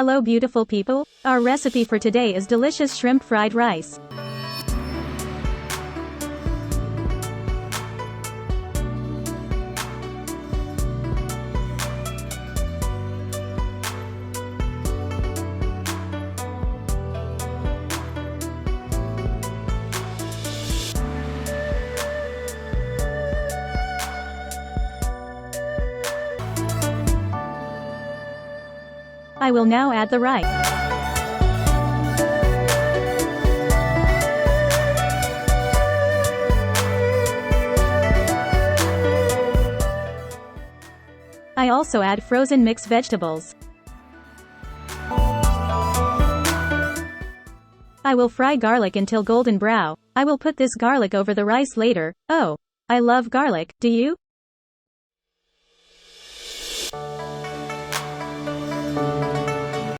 Hello beautiful people, our recipe for today is delicious shrimp fried rice. I will now add the rice. I also add frozen mixed vegetables. I will fry garlic until golden brown. I will put this garlic over the rice later. Oh, I love garlic, do you?